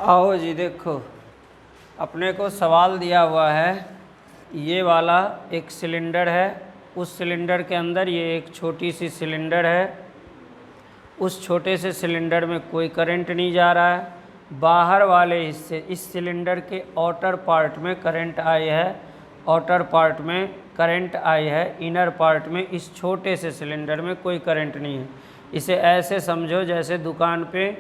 आओ जी, देखो अपने को सवाल दिया हुआ है। ये वाला एक सिलेंडर है, उस सिलेंडर के अंदर ये एक छोटी सी सिलेंडर है। उस छोटे से सिलेंडर में कोई करंट नहीं जा रहा है। बाहर वाले हिस्से इस सिलेंडर के आउटर पार्ट में करंट आई है, आउटर पार्ट में करंट आई है, इनर पार्ट में इस छोटे से सिलेंडर में कोई करंट नहीं है। इसे ऐसे समझो जैसे दुकान पे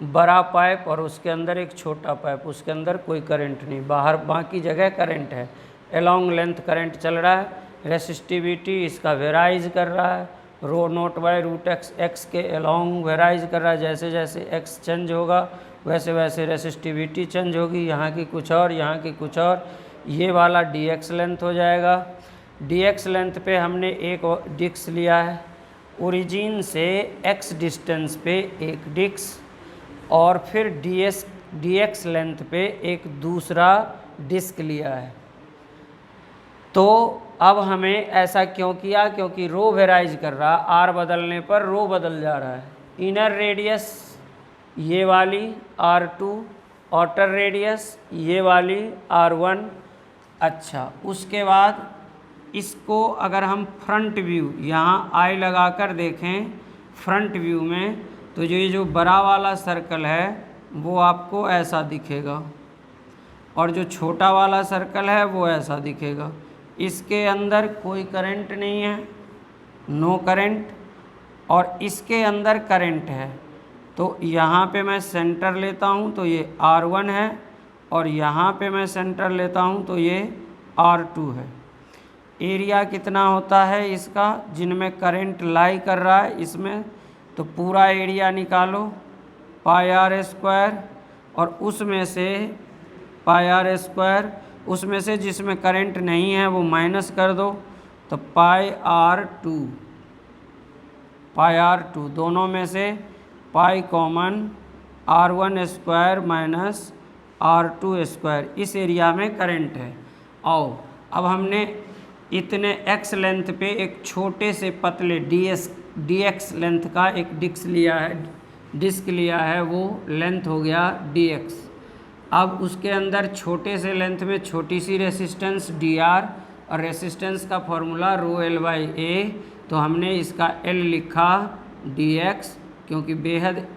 बड़ा पाइप और उसके अंदर एक छोटा पाइप, उसके अंदर कोई करंट नहीं, बाहर बाकी जगह करंट है। एलॉन्ग लेंथ करंट चल रहा है। रेसिस्टिविटी इसका वेराइज कर रहा है, रो नोट बाय रूट एक्स के एलॉन्ग वेराइज कर रहा है। जैसे जैसे एक्स चेंज होगा वैसे वैसे रेसिस्टिविटी चेंज होगी, यहाँ की कुछ और, यहाँ की कुछ और। ये वाला डी एक्स लेंथ हो जाएगा। डी एक्स लेंथ पे हमने एक डिस्क लिया है, ओरिजिन से एक्स डिस्टेंस पे एक डिस्क, और फिर डी एक्स लेंथ पे एक दूसरा डिस्क लिया है। तो अब हमें ऐसा क्यों किया? क्योंकि रो वेराइज कर रहा, आर बदलने पर रो बदल जा रहा है। इनर रेडियस ये वाली R2, आउटर रेडियस ये वाली R1। अच्छा, उसके बाद इसको अगर हम फ्रंट व्यू यहाँ आई लगा कर देखें फ्रंट व्यू में, तो ये जो बड़ा वाला सर्कल है वो आपको ऐसा दिखेगा, और जो छोटा वाला सर्कल है वो ऐसा दिखेगा। इसके अंदर कोई करंट नहीं है, नो करंट, और इसके अंदर करंट है। तो यहाँ पे मैं सेंटर लेता हूँ तो ये R1 है, और यहाँ पे मैं सेंटर लेता हूँ तो ये R2 है। एरिया कितना होता है इसका, जिनमें करंट लाई कर रहा है इसमें, तो पूरा एरिया निकालो पाई आर स्क्वायर, और उसमें से पाई आर स्क्वायर, उसमें से जिसमें करंट नहीं है वो माइनस कर दो, तो पाई आर टू, दोनों में से pi common, R1 square minus R2 square. इस एरिया में करंट है। आओ अब हमने इतने एक्स लेंथ पे एक छोटे से पतले डी एक्स लेंथ का एक डिस्क लिया है, वो लेंथ हो गया dx। अब उसके अंदर छोटे से लेंथ में छोटी सी रेसिस्टेंस dr, और रेसिस्टेंस का फॉर्मूला रो एल बाई ए, तो हमने इसका L लिखा dx, क्योंकि बेहद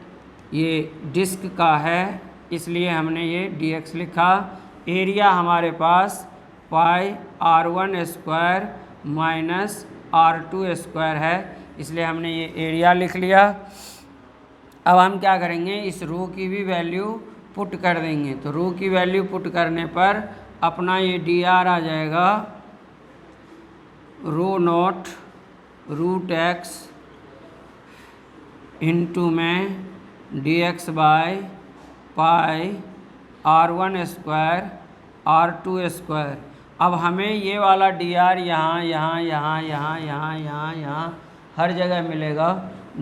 ये डिस्क का है इसलिए हमने ये dx लिखा। एरिया हमारे पास पाई R1 square minus R2 square है, इसलिए हमने ये एरिया लिख लिया। अब हम क्या करेंगे, इस रो की भी वैल्यू पुट कर देंगे। तो रो की वैल्यू पुट करने पर अपना ये dr आ जाएगा रो नॉट रूट एक्स इंटू में dx by pi R1 square R2 square. अब हमें ये वाला dr यहाँ हर जगह मिलेगा,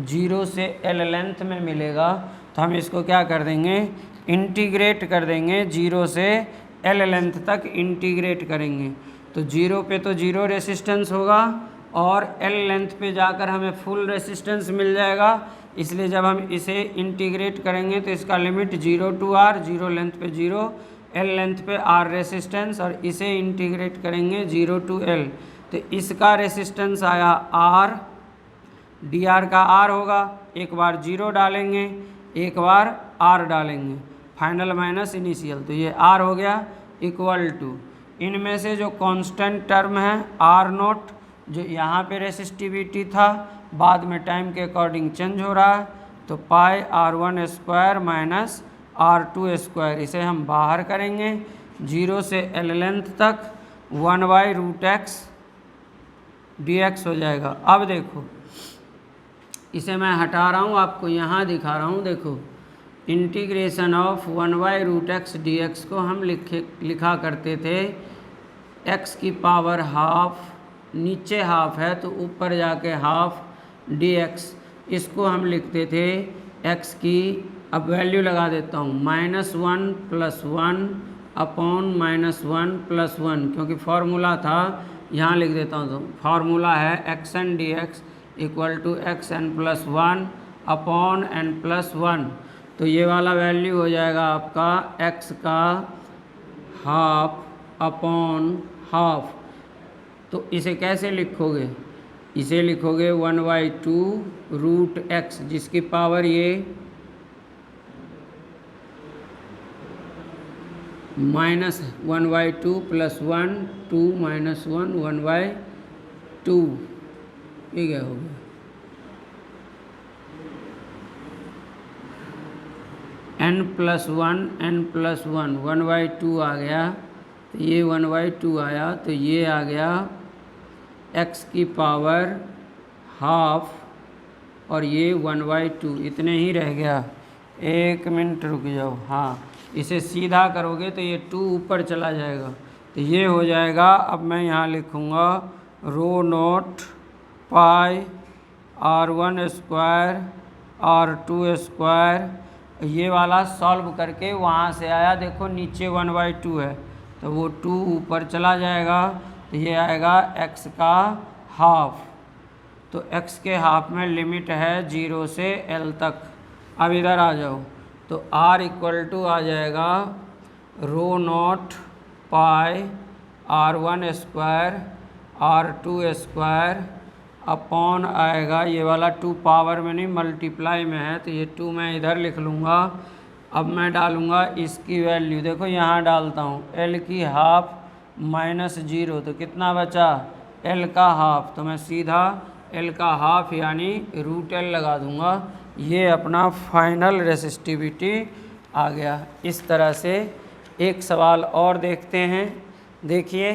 0 से L लेंथ में मिलेगा। तो हम इसको क्या कर देंगे, इंटीग्रेट कर देंगे, 0 से L लेंथ तक इंटीग्रेट करेंगे। तो 0 पे तो 0 रेसिस्टेंस होगा, और L लेंथ पे जाकर हमें फुल रेसिस्टेंस मिल जाएगा। इसलिए जब हम इसे इंटीग्रेट करेंगे तो इसका लिमिट 0 टू R, 0 लेंथ पे 0, L लेंथ पे R रेसिस्टेंस, और इसे इंटीग्रेट करेंगे 0 टू L। तो इसका रेसिस्टेंस आया R, dr का R होगा, एक बार 0 डालेंगे एक बार R डालेंगे, फाइनल माइनस इनिशियल, तो ये R हो गया इक्वल टू, इनमें से जो कांस्टेंट टर्म है R नोट, जो यहाँ पे रेसिस्टिविटी था, बाद में टाइम के अकॉर्डिंग चेंज हो रहा है, तो पाई R1 square minus R2 square. इसे हम बाहर करेंगे 0 से L लेंथ तक, 1 बाई रूट एक्स dx हो जाएगा। अब देखो इसे मैं हटा रहा हूँ, आपको यहाँ दिखा रहा हूँ। देखो integration of 1 by root x dx को हम लिखा करते थे x की पावर हाफ, नीचे हाफ है तो ऊपर जाके हाफ dx, इसको हम लिखते थे x की, अब वैल्यू लगा देता हूँ, -1 + 1 अपॉन -1 + 1, क्योंकि फार्मूला था, यहाँ लिख देता हूँ। तो फार्मूला है xn dx equal to xn + 1 upon n + 1। तो ये वाला वैल्यू हो जाएगा आपका x का हाफ अपॉन हाफ। तो इसे कैसे लिखोगे? इसे लिखोगे 1/2 रूट x, जिसकी पावर ये -1/2 + 1 2 - 1 1/2। ये क्या हो गया? n+1 n+1 1/2 आ गया, तो ये 1/2 आया, तो ये आ गया x की पावर हाफ और ये 1/2, इतने ही रह गया। 1 मिनट रुक जाओ। हाँ, इसे सीधा करोगे तो ये 2 ऊपर चला जाएगा, तो ये हो जाएगा। अब मैं यहाँ लिखूँगा ρ0 पाई r1² r2²। ये वाला सॉल्व करके वहाँ से आया, देखो नीचे 1/2 है, तो वो 2 ऊपर चला जाएगा, तो ये आएगा x का हाफ। तो x के हाफ में लिमिट है 0 से l तक। अब इधर आ जाओ, तो r = आ जाएगा ρ0 पाई r1² r2² अपॉन आएगा, ये वाला 2 पावर में नहीं मल्टीप्लाई में है, तो ये 2 मैं इधर लिख लूँगा। अब मैं डालूँगा इसकी वैल्यू, देखो यहाँ डालता हूँ l की हाफ -0, तो कितना बचा? l का हाफ, तो मैं सीधा l का हाफ यानी √l लगा दूँगा। ये अपना फाइनल रेसिस्टिविटी आ गया। इस तरह से एक सवाल और देखते हैं। देखिए,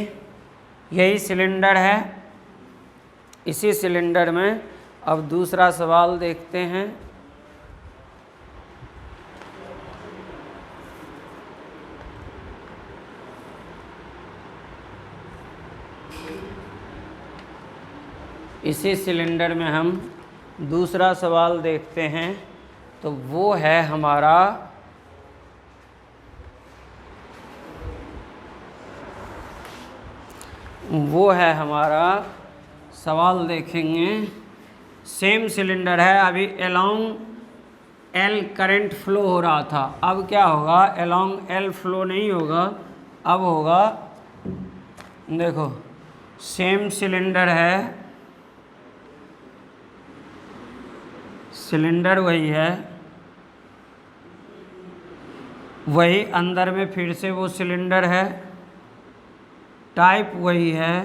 यही सिलेंडर है, इसी सिलेंडर में अब दूसरा सवाल देखते हैं। इसी सिलेंडर में हम दूसरा सवाल देखते हैं, तो वो है हमारा सवाल देखेंगे। सेम सिलेंडर है, अभी अलोंग एल करंट फ्लो हो रहा था, अब क्या होगा? अलोंग एल फ्लो नहीं होगा, अब होगा, देखो सेम सिलेंडर है, सिलेंडर वही है, वही अंदर में फिर से वो सिलेंडर है, टाइप वही है,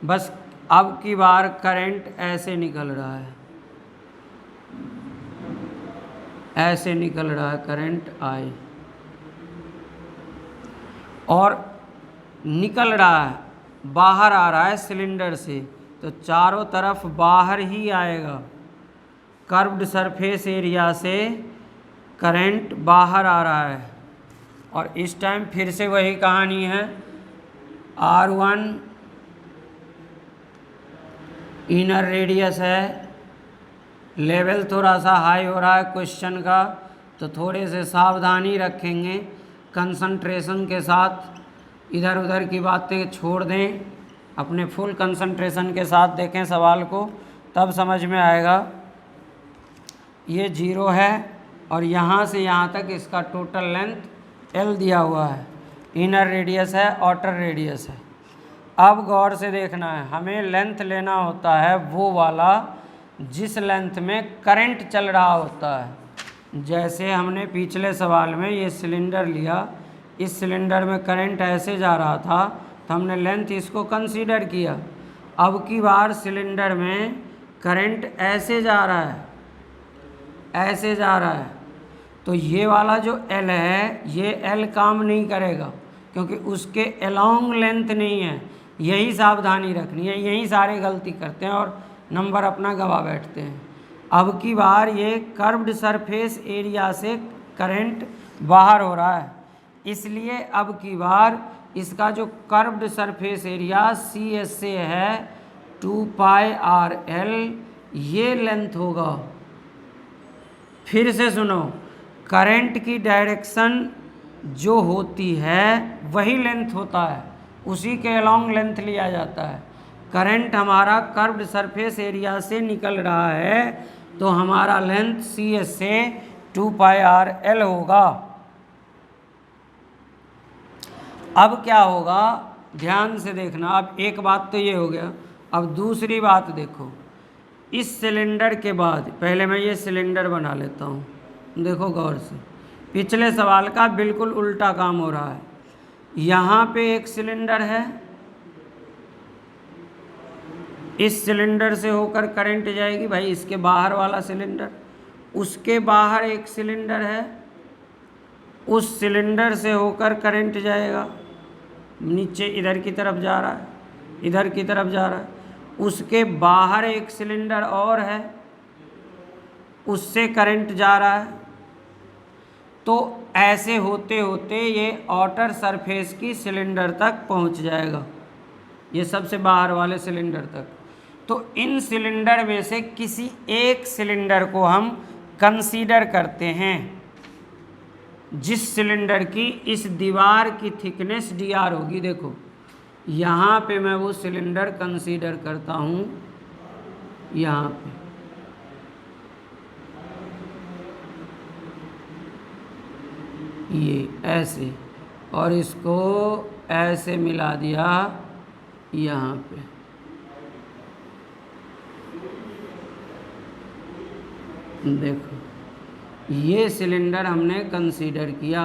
बस अब की बार करंट ऐसे निकल रहा है, ऐसे निकल रहा है करंट आई, और निकल रहा है, बाहर आ रहा है सिलेंडर से, तो चारों तरफ बाहर ही आएगा। कर्व्ड सरफेस एरिया से करंट बाहर आ रहा है, और इस टाइम फिर से वही कहानी है। R1 इनर रेडियस है, लेवल थोड़ा सा हाई हो रहा है क्वेश्चन का, तो थोड़े से सावधानी रखेंगे, कंसंट्रेशन के साथ इधर उधर की बातें छोड़ दें, अपने फुल कंसंट्रेशन के साथ देखें सवाल को, तब समझ में आएगा। ये 0 है और यहाँ से यहाँ तक इसका टोटल लेंथ l दिया हुआ है, इनर रेडियस है, आउटर रेडियस है। अब गौर से देखना है, हमें लेंथ लेना होता है वो वाला जिस लेंथ में करंट चल रहा होता है। जैसे हमने पिछले सवाल में ये सिलेंडर लिया, इस सिलेंडर में करंट ऐसे जा रहा था, तो हमने लेंथ इसको कंसीडर किया। अब की बार सिलेंडर में करंट ऐसे जा रहा है, ऐसे जा रहा है, तो ये वाला जो L है, ये L काम नहीं करेगा, क्योंकि उसके अलोंग लेंथ नहीं है। यही सावधानी रखनी है, यही सारे गलती करते हैं और नंबर अपना गवा बैठते हैं। अब की बार ये कर्व्ड सरफेस एरिया से करंट बाहर हो रहा है, इसलिए अब की बार इसका जो कर्व्ड सरफेस एरिया CS से है 2πRL, ये लेंथ होगा। फिर से सुनो, करंट की डायरेक्शन जो होती है वही लेंथ होता है, उसी के अलोंग लेंथ लिया जाता है। करंट हमारा कर्व्ड सरफेस एरिया से निकल रहा है, तो हमारा लेंथ CS से 2πr/L होगा। अब क्या होगा, ध्यान से देखना। अब एक बात तो ये हो गया, अब दूसरी बात देखो। इस सिलेंडर के बाद पहले मैं ये सिलेंडर बना लेता हूँ, देखो गौर से। पिछले सवाल का बिल्कुल उल्टा काम हो रहा है। यहाँ पे एक सिलेंडर है, इस सिलेंडर से होकर करंट जाएगी भाई इसके बाहर वाला सिलेंडर, उसके बाहर एक सिलेंडर है, उस सिलेंडर से होकर करंट जाएगा नीचे, इधर की तरफ जा रहा है, इधर की तरफ जा रहा है। उसके बाहर एक सिलेंडर और है, उससे करंट जा रहा है। तो ऐसे होते होते ये आउटर सरफेस की सिलेंडर तक पहुंच जाएगा, ये सबसे बाहर वाले सिलेंडर तक। तो इन सिलेंडर में से किसी एक सिलेंडर को हम कंसीडर करते हैं, जिस सिलेंडर की इस दीवार की थिकनेस dr होगी। देखो यहाँ पे मैं वो सिलेंडर कंसीडर करता हूँ, यहाँ पे ये ऐसे, और इसको ऐसे मिला दिया यहाँ पे। देखो ये सिलेंडर हमने कंसीडर किया,